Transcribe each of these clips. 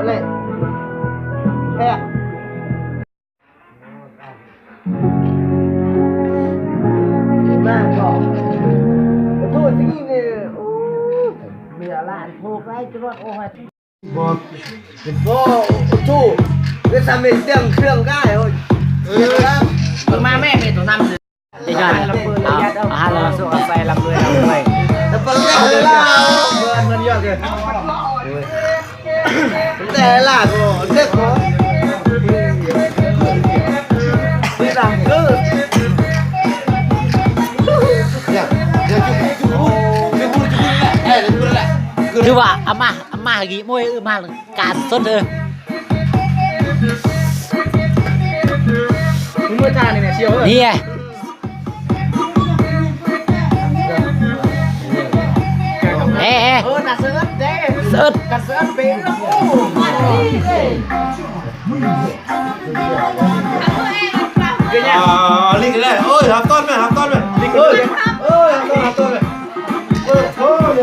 Vẫn lên. Khe. Mà cỏ. Thôi thì nghe. Mẹ lại thuộc đấy cho nó ô hết. Một. Vô thu. Cái sao mình tiếng khương cái thôi. Mà mẹ tụi năm thì gần hai là số xe 50 nó phân tích là mình giờ kìa vấn đề là của nước có đi làm cứคือว่าอาม่ากี่มวยมาการสดเลยมือทานเนี่ยเชียวนี่ไงเอ๊ะน่ะเสิร์ชเด้เสิร์ชกันเสิร์ชเป็นแล้วโอ้ลิงเลยเอ้ยหับต้นไหมหับต้นไหมลิงเลยหับต้นไหมโอ้เดี๋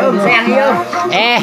ยวแซงเยอะเอ๊ะ